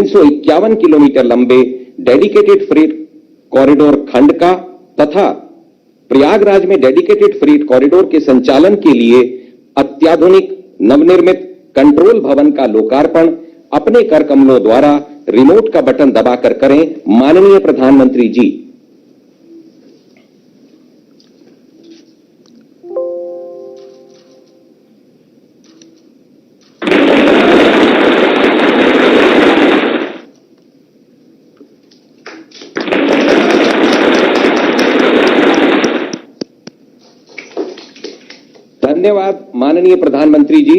351 kilometre लंबे dedicated freight corridor खंड का तथा प्रयागराज में डेडिकेटेड फ्रेट कॉरिडोर के संचालन के लिए अत्याधुनिक नवनिर्मित कंट्रोल भवन का लोकार्पण अपने कर कमलों द्वारा रिमोट का बटन दबाकर करें। माननीय प्रधानमंत्री जी। धन्यवाद माननीय प्रधानमंत्री जी।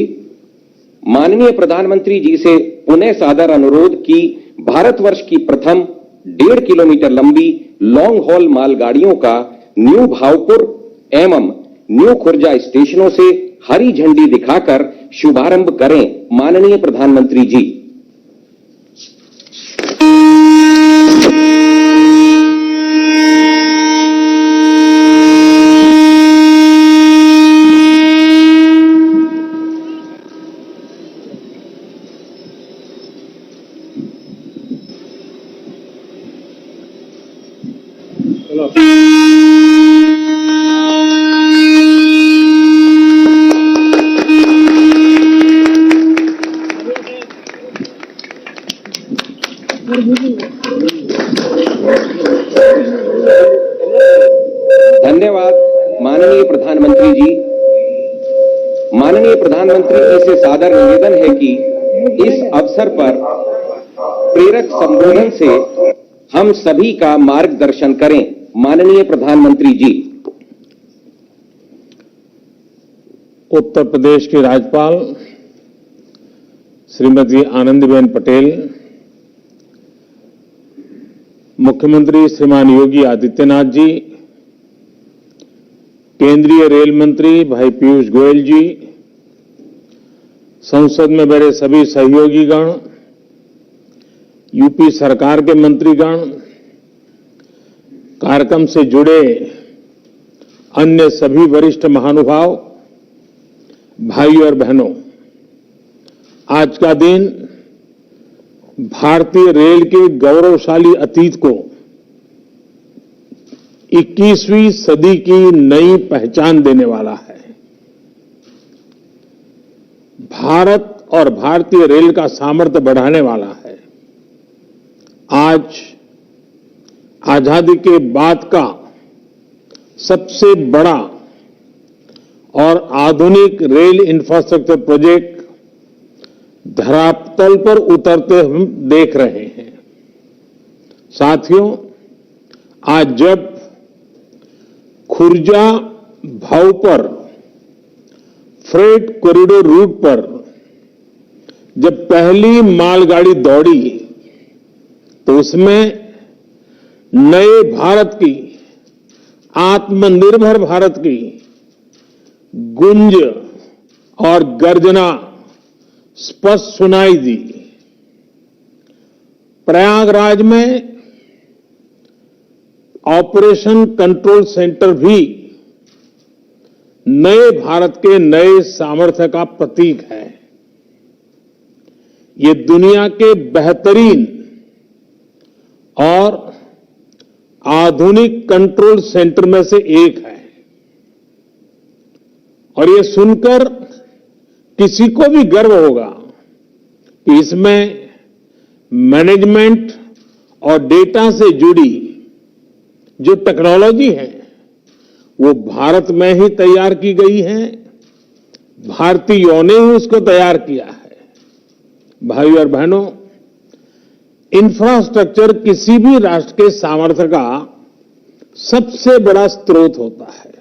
माननीय प्रधानमंत्री जी से पुनः सादर अनुरोध कि भारतवर्ष की प्रथम 1.5 किलोमीटर लंबी लॉन्ग हॉल मालगाड़ियों का न्यू भावपुर एवं न्यू खुर्जा स्टेशनों से हरी झंडी दिखाकर शुभारंभ करें। माननीय प्रधानमंत्री जी। धन्यवाद माननीय प्रधानमंत्री जी। माननीय प्रधानमंत्री जी से सादर निवेदन है कि इस अवसर पर प्रेरक संबोधन से हम सभी का मार्गदर्शन करें। माननीय प्रधानमंत्री जी। उत्तर प्रदेश की राज्यपाल श्रीमती आनंदीबेन पटेल, मुख्यमंत्री श्रीमान योगी आदित्यनाथ जी, केंद्रीय रेल मंत्री भाई पीयूष गोयल जी, संसद में मेरे सभी सहयोगीगण, यूपी सरकार के मंत्रीगण, कार्यक्रम से जुड़े अन्य सभी वरिष्ठ महानुभाव, भाई और बहनों, आज का दिन भारतीय रेल के गौरवशाली अतीत को 21वीं सदी की नई पहचान देने वाला है। भारत और भारतीय रेल का सामर्थ्य बढ़ाने वाला है। आज आजादी के बाद का सबसे बड़ा और आधुनिक रेल इंफ्रास्ट्रक्चर प्रोजेक्ट धरातल पर उतरते हम देख रहे हैं। साथियों, आज जब Khurja Bhaupur freight corridor route पर जब पहली मालगाड़ी दौड़ी तो उसमें नए भारत की, आत्मनिर्भर भारत की गूंज और गर्जना स्पष्ट सुनाई दी। प्रयागराज में ऑपरेशन कंट्रोल सेंटर भी नए भारत के नए सामर्थ्य का प्रतीक है। ये दुनिया के बेहतरीन और आधुनिक कंट्रोल सेंटर में से एक है और ये सुनकर किसी को भी गर्व होगा कि इसमें मैनेजमेंट और डेटा से जुड़ी जो टेक्नोलॉजी है वो भारत में ही तैयार की गई है, भारतीयों ने ही उसको तैयार किया है। भाई और बहनों, इंफ्रास्ट्रक्चर किसी भी राष्ट्र के सामर्थ्य का सबसे बड़ा स्रोत होता है।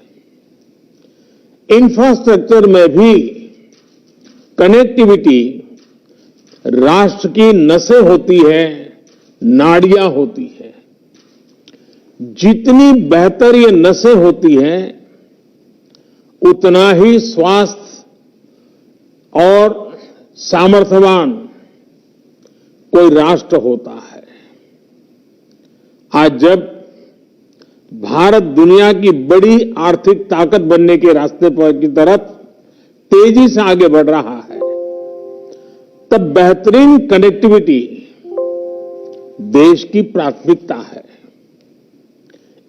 इंफ्रास्ट्रक्चर में भी कनेक्टिविटी राष्ट्र की नसें होती है, नाड़ियां होती है। जितनी बेहतर ये नसें होती हैं, उतना ही स्वास्थ्य और सामर्थ्यवान कोई राष्ट्र होता है। आज जब भारत दुनिया की बड़ी आर्थिक ताकत बनने के रास्ते पर की तरफ तेजी से आगे बढ़ रहा है, तब बेहतरीन कनेक्टिविटी देश की प्राथमिकता है।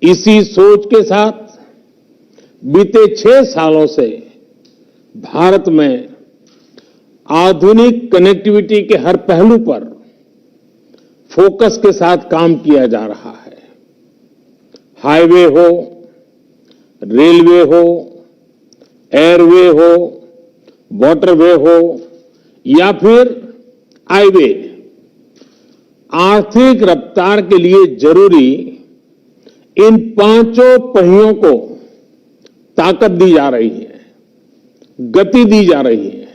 इसी सोच के साथ बीते 6 सालों से भारत में आधुनिक कनेक्टिविटी के हर पहलू पर फोकस के साथ काम किया जा रहा है। हाईवे हो, रेलवे हो, एयरवे हो, वाटरवे हो या फिर हाईवे, आर्थिक रफ्तार के लिए जरूरी इन 5 पहियों को ताकत दी जा रही है, गति दी जा रही है।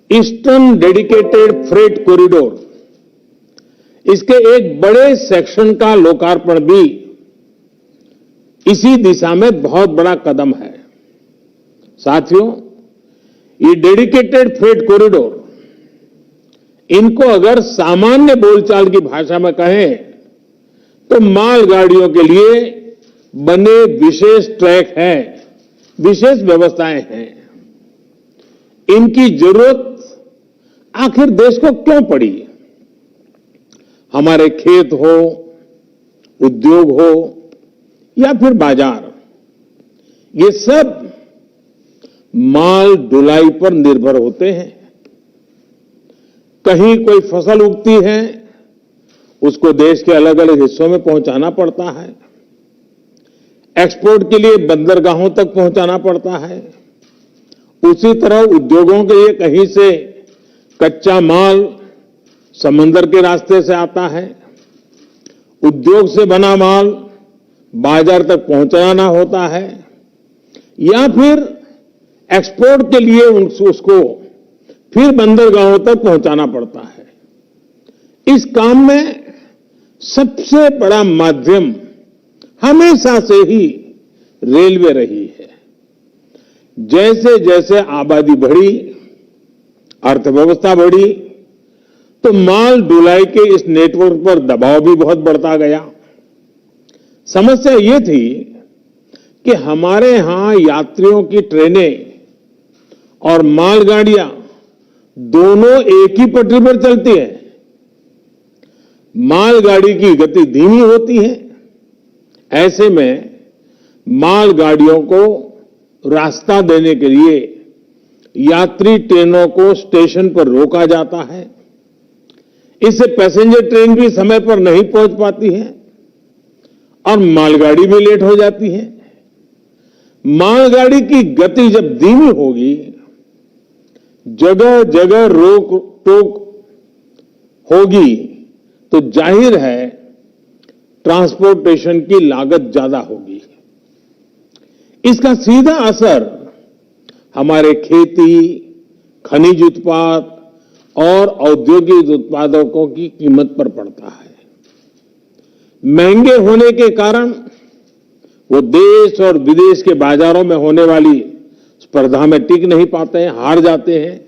ईस्टर्न डेडिकेटेड फ्रेट कॉरिडोर, इसके एक बड़े सेक्शन का लोकार्पण भी इसी दिशा में बहुत बड़ा कदम है। साथियों, ये डेडिकेटेड फ्रेट कॉरिडोर, इनको अगर सामान्य बोलचाल की भाषा में कहें तो मालगाड़ियों के लिए बने विशेष ट्रैक हैं, विशेष व्यवस्थाएं हैं। इनकी जरूरत आखिर देश को क्यों पड़ी? हमारे खेत हो, उद्योग हो या फिर बाजार, ये सब माल ढुलाई पर निर्भर होते हैं। कहीं कोई फसल उगती है, उसको देश के अलग अलग हिस्सों में पहुंचाना पड़ता है, एक्सपोर्ट के लिए बंदरगाहों तक पहुंचाना पड़ता है। उसी तरह उद्योगों के लिए कहीं से कच्चा माल समंदर के रास्ते से आता है, उद्योग से बना माल बाजार तक पहुंचाना होता है, या फिर एक्सपोर्ट के लिए उसको फिर बंदरगाहों तक पहुंचाना पड़ता है। इस काम में सबसे बड़ा माध्यम हमेशा से ही रेलवे रही है। जैसे जैसे आबादी बढ़ी, अर्थव्यवस्था बढ़ी, तो माल ढुलाई के इस नेटवर्क पर दबाव भी बहुत बढ़ता गया। समस्या ये थी कि हमारे यहां यात्रियों की ट्रेनें और मालगाड़ियां दोनों एक ही पटरी पर चलती हैं। मालगाड़ी की गति धीमी होती है। ऐसे में मालगाड़ियों को रास्ता देने के लिए यात्री ट्रेनों को स्टेशन पर रोका जाता है। इससे पैसेंजर ट्रेन भी समय पर नहीं पहुंच पाती है और मालगाड़ी भी लेट हो जाती है। मालगाड़ी की गति जब धीमी होगी, जगह जगह रोक टोक होगी, तो जाहिर है ट्रांसपोर्टेशन की लागत ज्यादा होगी। इसका सीधा असर हमारे खेती, खनिज उत्पाद और औद्योगिक उत्पादों की कीमत पर पड़ता है। महंगे होने के कारण वो देश और विदेश के बाजारों में होने वाली स्पर्धा में टिक नहीं पाते हैं, हार जाते हैं।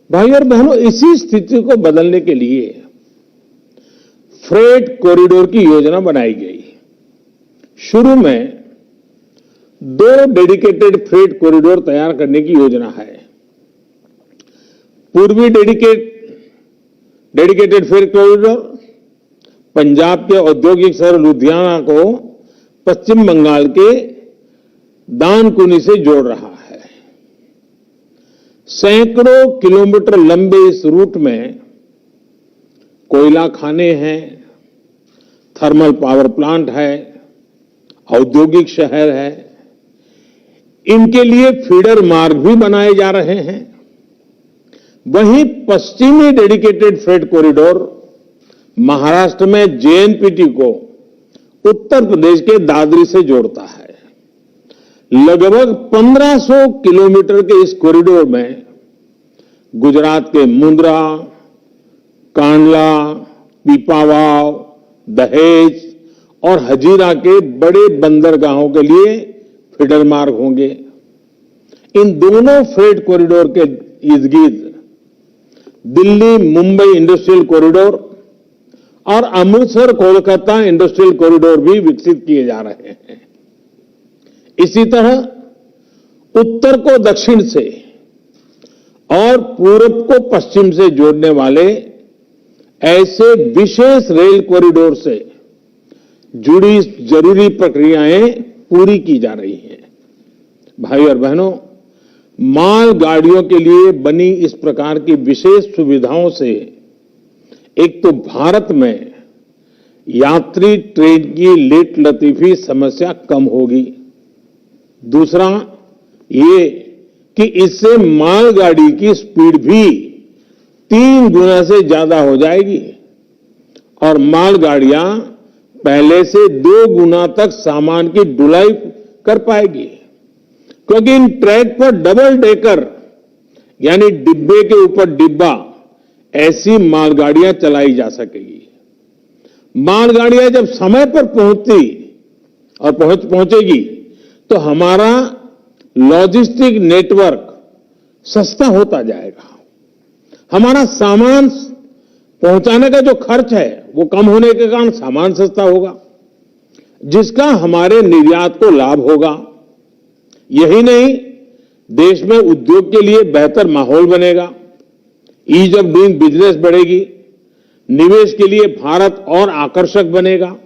भाई और बहनों, इसी स्थिति को बदलने के लिए फ्रेट कॉरिडोर की योजना बनाई गई। शुरू में 2 डेडिकेटेड फ्रेट कॉरिडोर तैयार करने की योजना है। पूर्वी डेडिकेटेड फ्रेट कॉरिडोर पंजाब के औद्योगिक शहर लुधियाना को पश्चिम बंगाल के दानकुनी से जोड़ रहा है। सैकड़ों किलोमीटर लंबे इस रूट में कोयला खाने हैं, थर्मल पावर प्लांट है, औद्योगिक शहर है। इनके लिए फीडर मार्ग भी बनाए जा रहे हैं। वहीं पश्चिमी डेडिकेटेड फ्रेट कॉरिडोर महाराष्ट्र में जेएनपीटी को उत्तर प्रदेश के दादरी से जोड़ता है। लगभग 1500 किलोमीटर के इस कॉरिडोर में गुजरात के मुंद्रा, कांडला, पीपावाव, दहेज और हजीरा के बड़े बंदरगाहों के लिए फीडर मार्ग होंगे। इन दोनों फ्रेट कॉरिडोर के इर्द गिर्द दिल्ली मुंबई इंडस्ट्रियल कॉरिडोर और अमृतसर कोलकाता इंडस्ट्रियल कॉरिडोर भी विकसित किए जा रहे हैं। इसी तरह उत्तर को दक्षिण से और पूरब को पश्चिम से जोड़ने वाले ऐसे विशेष रेल कॉरिडोर से जुड़ी जरूरी प्रक्रियाएं पूरी की जा रही हैं। भाई और बहनों, माल गाड़ियों के लिए बनी इस प्रकार की विशेष सुविधाओं से एक तो भारत में यात्री ट्रेन की लेट लतीफी समस्या कम होगी। दूसरा ये कि इससे मालगाड़ी की स्पीड भी 3 गुना से ज्यादा हो जाएगी और मालगाड़ियां पहले से 2 गुना तक सामान की ढुलाई कर पाएगी, क्योंकि इन ट्रैक पर डबल डेकर यानी डिब्बे के ऊपर डिब्बा ऐसी मालगाड़ियां चलाई जा सकेगी। मालगाड़ियां जब समय पर पहुंचती और पहुंचेगी तो हमारा लॉजिस्टिक नेटवर्क सस्ता होता जाएगा। हमारा सामान पहुंचाने का जो खर्च है वो कम होने के कारण सामान सस्ता होगा, जिसका हमारे निर्यात को लाभ होगा। यही नहीं, देश में उद्योग के लिए बेहतर माहौल बनेगा, ईज ऑफ डूइंग बिजनेस बढ़ेगी, निवेश के लिए भारत और आकर्षक बनेगा।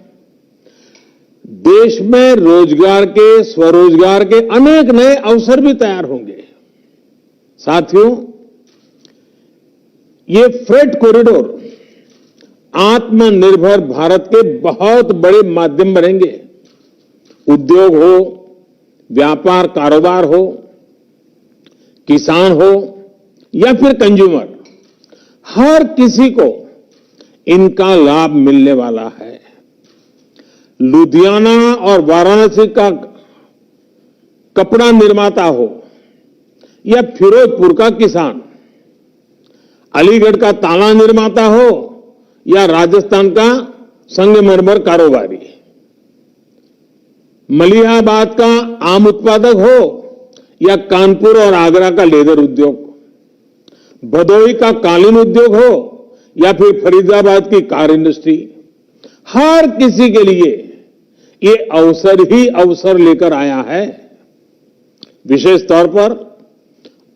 देश में रोजगार के, स्वरोजगार के अनेक नए अवसर भी तैयार होंगे। साथियों, ये फ्रेट कॉरिडोर आत्मनिर्भर भारत के बहुत बड़े माध्यम बनेंगे। उद्योग हो, व्यापार कारोबार हो, किसान हो या फिर कंज्यूमर, हर किसी को इनका लाभ मिलने वाला है। लुधियाना और वाराणसी का कपड़ा निर्माता हो या फिरोजपुर का किसान, अलीगढ़ का ताला निर्माता हो या राजस्थान का संगमरमर कारोबारी, मलिहाबाद का आम उत्पादक हो या कानपुर और आगरा का लेदर उद्योग, भदोही का कालीन उद्योग हो या फिर फरीदाबाद की कार इंडस्ट्री, हर किसी के लिए ये अवसर ही अवसर लेकर आया है। विशेष तौर पर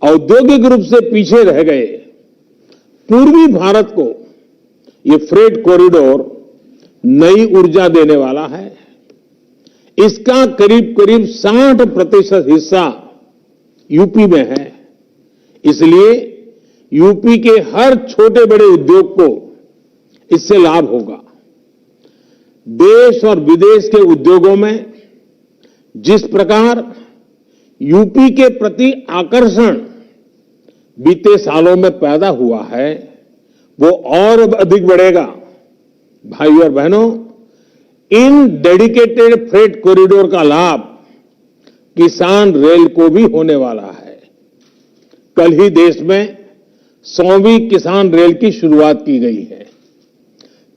औद्योगिक रूप से पीछे रह गए पूर्वी भारत को ये फ्रेट कॉरिडोर नई ऊर्जा देने वाला है। इसका करीब करीब 60% हिस्सा यूपी में है, इसलिए यूपी के हर छोटे बड़े उद्योग को इससे लाभ होगा। देश और विदेश के उद्योगों में जिस प्रकार यूपी के प्रति आकर्षण बीते सालों में पैदा हुआ है, वो और अधिक बढ़ेगा। भाई और बहनों, इन डेडिकेटेड फ्रेट कॉरिडोर का लाभ किसान रेल को भी होने वाला है। कल ही देश में 100वीं किसान रेल की शुरुआत की गई है।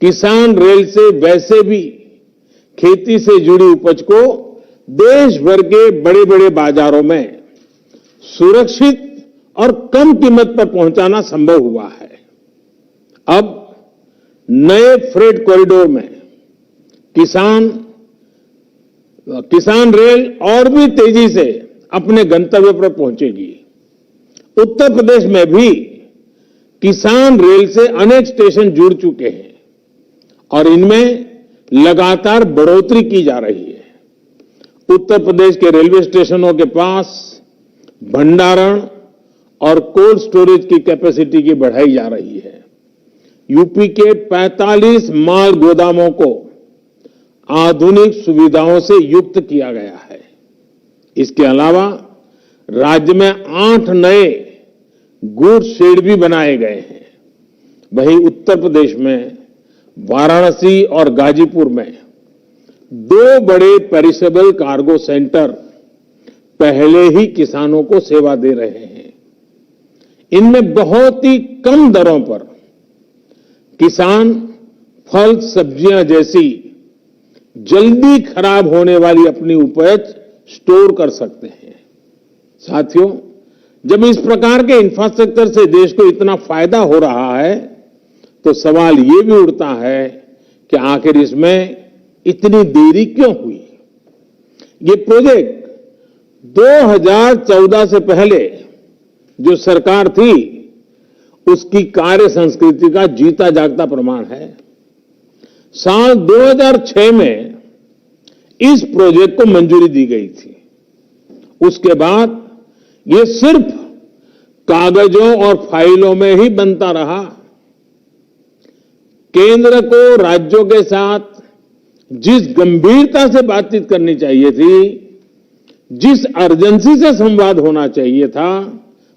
किसान रेल से वैसे भी खेती से जुड़ी उपज को देश भर के बड़े बड़े बाजारों में सुरक्षित और कम कीमत पर पहुंचाना संभव हुआ है। अब नए फ्रेट कॉरिडोर में किसान रेल और भी तेजी से अपने गंतव्य पर पहुंचेगी। उत्तर प्रदेश में भी किसान रेल से अनेक स्टेशन जुड़ चुके हैं और इनमें लगातार बढ़ोतरी की जा रही है। उत्तर प्रदेश के रेलवे स्टेशनों के पास भंडारण और कोल्ड स्टोरेज की कैपेसिटी की बढ़ाई जा रही है। यूपी के 45 माल गोदामों को आधुनिक सुविधाओं से युक्त किया गया है। इसके अलावा राज्य में 8 नए गुड्स शेड भी बनाए गए हैं। वहीं उत्तर प्रदेश में वाराणसी और गाजीपुर में 2 बड़े पेरिशेबल कार्गो सेंटर पहले ही किसानों को सेवा दे रहे हैं। इनमें बहुत ही कम दरों पर किसान फल, सब्जियां जैसी जल्दी खराब होने वाली अपनी उपज स्टोर कर सकते हैं। साथियों, जब इस प्रकार के इंफ्रास्ट्रक्चर से देश को इतना फायदा हो रहा है, तो सवाल ये भी उठता है कि आखिर इसमें इतनी देरी क्यों हुई? ये प्रोजेक्ट 2014 से पहले जो सरकार थी, उसकी कार्य संस्कृति का जीता जागता प्रमाण है। साल 2006 में इस प्रोजेक्ट को मंजूरी दी गई थी। उसके बाद ये सिर्फ कागजों और फाइलों में ही बनता रहा। केंद्र को राज्यों के साथ जिस गंभीरता से बातचीत करनी चाहिए थी, जिस अर्जेंसी से संवाद होना चाहिए था,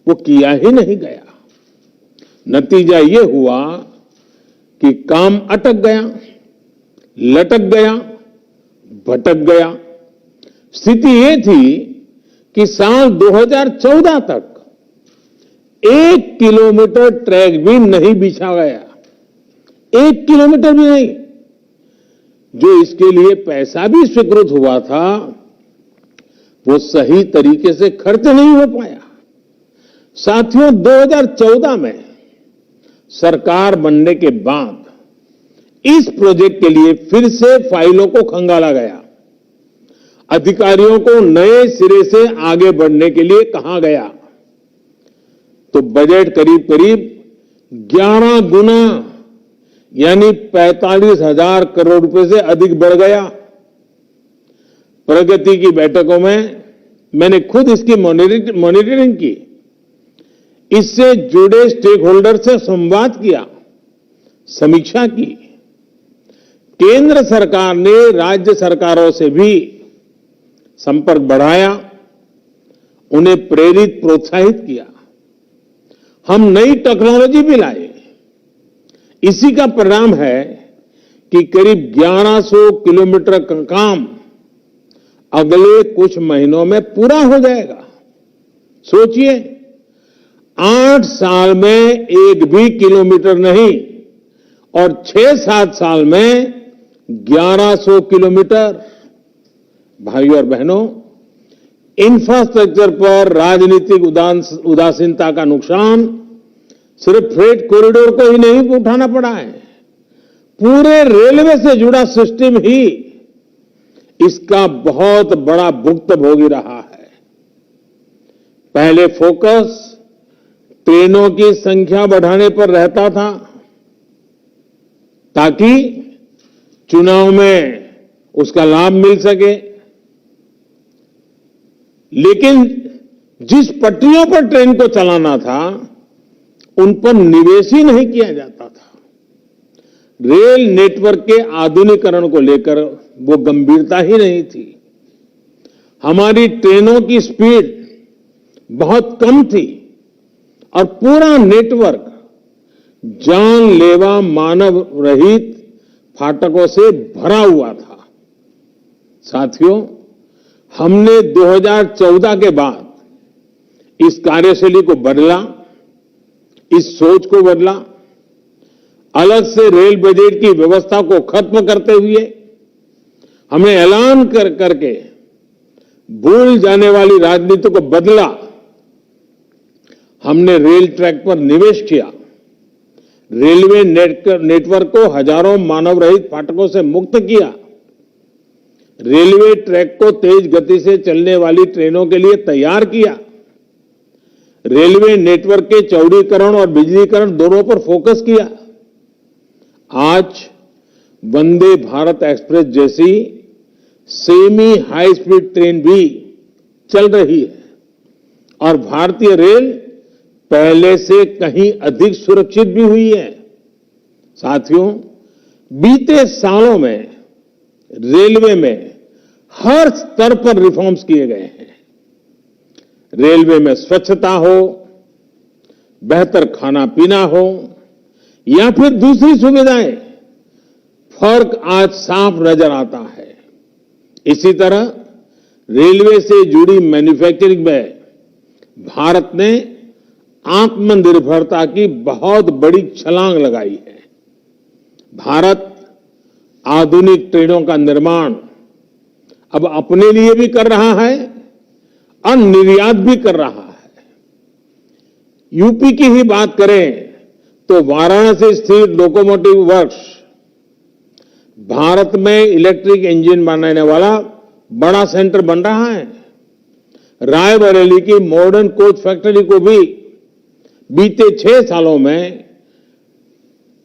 वो किया ही नहीं गया। नतीजा ये हुआ कि काम अटक गया, लटक गया, भटक गया। स्थिति ये थी कि साल 2014 तक 1 किलोमीटर ट्रैक भी नहीं बिछा गया, 1 किलोमीटर भी नहीं। जो इसके लिए पैसा भी स्वीकृत हुआ था, वो सही तरीके से खर्च नहीं हो पाया। साथियों, 2014 में सरकार बनने के बाद इस प्रोजेक्ट के लिए फिर से फाइलों को खंगाला गया। अधिकारियों को नए सिरे से आगे बढ़ने के लिए कहा गया, तो बजट करीब करीब 11 गुना यानी 45,000 करोड़ रुपए से अधिक बढ़ गया। प्रगति की बैठकों में मैंने खुद इसकी मॉनिटरिंग की, इससे जुड़े स्टेक होल्डर से संवाद किया, समीक्षा की। केंद्र सरकार ने राज्य सरकारों से भी संपर्क बढ़ाया, उन्हें प्रेरित प्रोत्साहित किया। हम नई टेक्नोलॉजी भी लाए। इसी का परिणाम है कि करीब 1100 किलोमीटर का काम अगले कुछ महीनों में पूरा हो जाएगा। सोचिए, 8 साल में 1 भी किलोमीटर नहीं और 6-7 साल में 1100 किलोमीटर। भाइयों और बहनों, इंफ्रास्ट्रक्चर पर राजनीतिक उदासीनता का नुकसान सिर्फ फ्रेट कॉरिडोर को ही नहीं उठाना पड़ा है, पूरे रेलवे से जुड़ा सिस्टम ही इसका बहुत बड़ा भुक्तभोगी रहा है। पहले फोकस ट्रेनों की संख्या बढ़ाने पर रहता था ताकि चुनाव में उसका लाभ मिल सके, लेकिन जिस पटरियों पर ट्रेन को चलाना था उन पर निवेश ही नहीं किया जाता था। रेल नेटवर्क के आधुनिकीकरण को लेकर वो गंभीरता ही नहीं थी। हमारी ट्रेनों की स्पीड बहुत कम थी और पूरा नेटवर्क जानलेवा मानव रहित फाटकों से भरा हुआ था। साथियों, हमने 2014 के बाद इस कार्यशैली को बदला, इस सोच को बदला। अलग से रेल बजट की व्यवस्था को खत्म करते हुए हमने ऐलान करके भूल जाने वाली राजनीति को बदला। हमने रेल ट्रैक पर निवेश किया, रेलवे नेटवर्क को हजारों मानव रहित फाटकों से मुक्त किया, रेलवे ट्रैक को तेज गति से चलने वाली ट्रेनों के लिए तैयार किया, रेलवे नेटवर्क के चौड़ीकरण और बिजलीकरण दोनों पर फोकस किया। आज वंदे भारत एक्सप्रेस जैसी सेमी हाई स्पीड ट्रेन भी चल रही है और भारतीय रेल पहले से कहीं अधिक सुरक्षित भी हुई है। साथियों, बीते सालों में रेलवे में हर स्तर पर रिफॉर्म्स किए गए हैं। रेलवे में स्वच्छता हो, बेहतर खाना पीना हो या फिर दूसरी सुविधाएं, फर्क आज साफ नजर आता है। इसी तरह रेलवे से जुड़ी मैन्युफैक्चरिंग में भारत ने आत्मनिर्भरता की बहुत बड़ी छलांग लगाई है। भारत आधुनिक ट्रेनों का निर्माण अब अपने लिए भी कर रहा है और निर्यात भी कर रहा है। यूपी की ही बात करें तो वाराणसी स्थित लोकोमोटिव वर्क्स भारत में इलेक्ट्रिक इंजन बनाने वाला बड़ा सेंटर बन रहा है। रायबरेली की मॉडर्न कोच फैक्ट्री को भी बीते 6 सालों में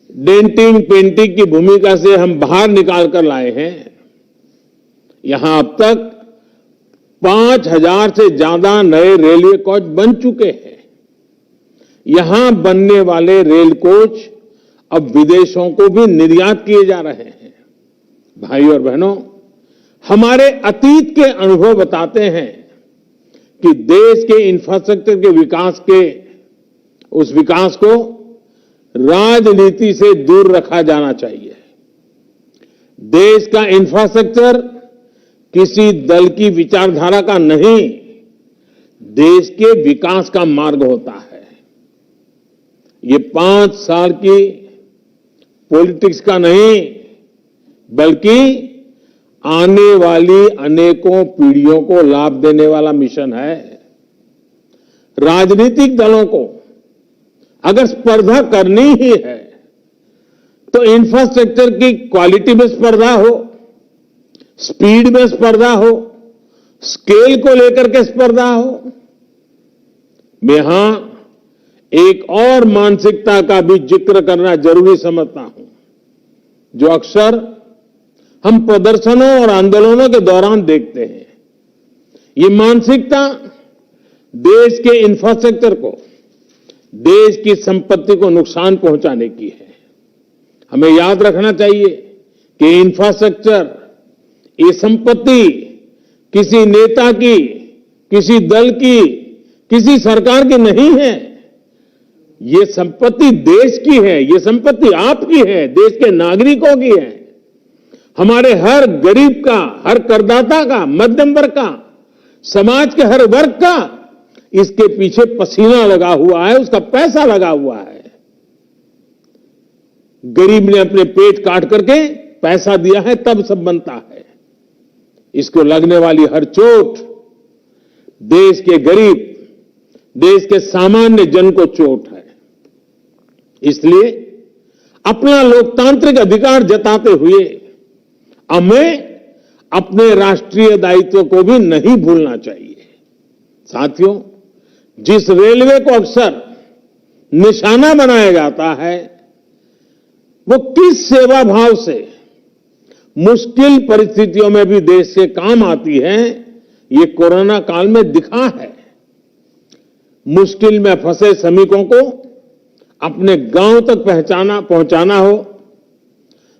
डेंटिंग पेंटिंग की भूमिका से हम बाहर निकाल कर लाए हैं। यहां अब तक 5,000 से ज्यादा नए रेलवे कोच बन चुके हैं। यहां बनने वाले रेल कोच अब विदेशों को भी निर्यात किए जा रहे हैं। भाई और बहनों, हमारे अतीत के अनुभव बताते हैं कि देश के इंफ्रास्ट्रक्चर के विकास को राजनीति से दूर रखा जाना चाहिए। देश का इंफ्रास्ट्रक्चर किसी दल की विचारधारा का नहीं, देश के विकास का मार्ग होता है। ये 5 साल की पॉलिटिक्स का नहीं, बल्कि आने वाली अनेकों पीढ़ियों को लाभ देने वाला मिशन है। राजनीतिक दलों को अगर स्पर्धा करनी ही है तो इंफ्रास्ट्रक्चर की क्वालिटी में स्पर्धा हो, स्पीड में स्पर्धा हो, स्केल को लेकर के स्पर्धा हो। मैं यहां एक और मानसिकता का भी जिक्र करना जरूरी समझता हूं, जो अक्सर हम प्रदर्शनों और आंदोलनों के दौरान देखते हैं। ये मानसिकता देश के इंफ्रास्ट्रक्चर को, देश की संपत्ति को नुकसान पहुंचाने की है। हमें याद रखना चाहिए कि इंफ्रास्ट्रक्चर, ये संपत्ति किसी नेता की, किसी दल की, किसी सरकार की नहीं है। ये संपत्ति देश की है, ये संपत्ति आपकी है, देश के नागरिकों की है। हमारे हर गरीब का, हर करदाता का, मध्यम वर्ग का, समाज के हर वर्ग का इसके पीछे पसीना लगा हुआ है, उसका पैसा लगा हुआ है। गरीब ने अपने पेट काट करके पैसा दिया है, तब सब बनता है। इसको लगने वाली हर चोट देश के गरीब, देश के सामान्य जन को चोट है। इसलिए अपना लोकतांत्रिक अधिकार जताते हुए हमें अपने राष्ट्रीय दायित्व को भी नहीं भूलना चाहिए। साथियों, जिस रेलवे को अक्सर निशाना बनाया जाता है, वो किस सेवा भाव से मुश्किल परिस्थितियों में भी देश के काम आती है, ये कोरोना काल में दिखा है। मुश्किल में फंसे श्रमिकों को अपने गांव तक पहुंचाना हो,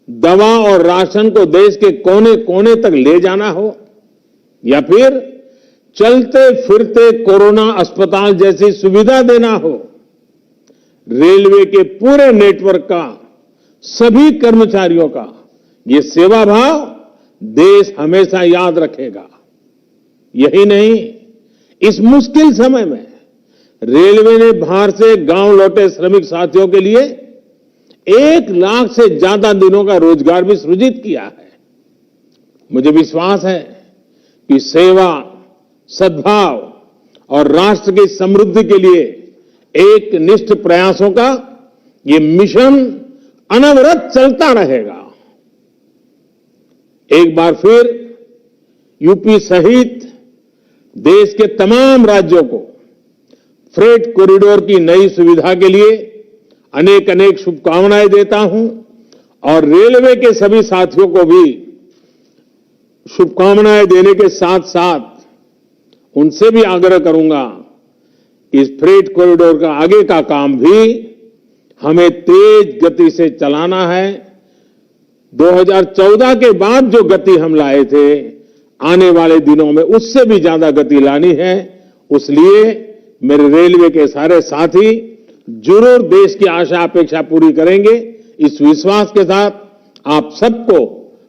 दवा और राशन को देश के कोने कोने तक ले जाना हो, या फिर चलते फिरते कोरोना अस्पताल जैसी सुविधा देना हो, रेलवे के पूरे नेटवर्क का, सभी कर्मचारियों का ये सेवा भाव देश हमेशा याद रखेगा। यही नहीं, इस मुश्किल समय में रेलवे ने बाहर से गांव लौटे श्रमिक साथियों के लिए 1 लाख से ज्यादा दिनों का रोजगार भी सृजित किया है। मुझे विश्वास है कि सेवा, सद्भाव और राष्ट्र की समृद्धि के लिए एक निष्ठ प्रयासों का ये मिशन अनवरत चलता रहेगा। एक बार फिर यूपी सहित देश के तमाम राज्यों को फ्रेट कॉरिडोर की नई सुविधा के लिए अनेक अनेक शुभकामनाएं देता हूं और रेलवे के सभी साथियों को भी शुभकामनाएं देने के साथ साथ उनसे भी आग्रह करूंगा कि इस फ्रेट कॉरिडोर का आगे का काम भी हमें तेज गति से चलाना है। 2014 के बाद जो गति हम लाए थे, आने वाले दिनों में उससे भी ज्यादा गति लानी है। इसलिए मेरे रेलवे के सारे साथी जरूर देश की आशा अपेक्षा पूरी करेंगे। इस विश्वास के साथ आप सबको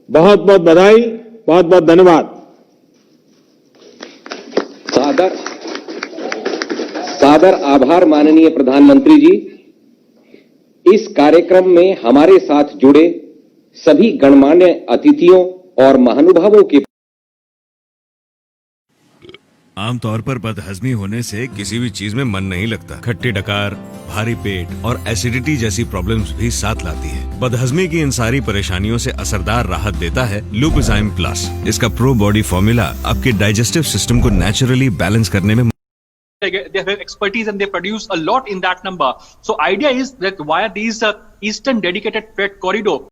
बहुत बहुत बधाई, बहुत बहुत धन्यवाद। सादर आभार माननीय प्रधानमंत्री जी। इस कार्यक्रम में हमारे साथ जुड़े सभी गणमान्य अतिथियों और महानुभावों के आमतौर पर बदहजमी होने से किसी भी चीज में मन नहीं लगता। खट्टी डकार, भारी पेट और एसिडिटी जैसी प्रॉब्लम्स भी साथ लाती है। बदहजमी की इन सारी परेशानियों से असरदार राहत देता है लुपिजाइम प्लस। इसका प्रो बॉडी फॉर्मूला आपके डाइजेस्टिव सिस्टम को नेचुरली बैलेंस करने में they have expertise and they produce a lot in that number. So idea is that via these Eastern Dedicated Freight Corridor,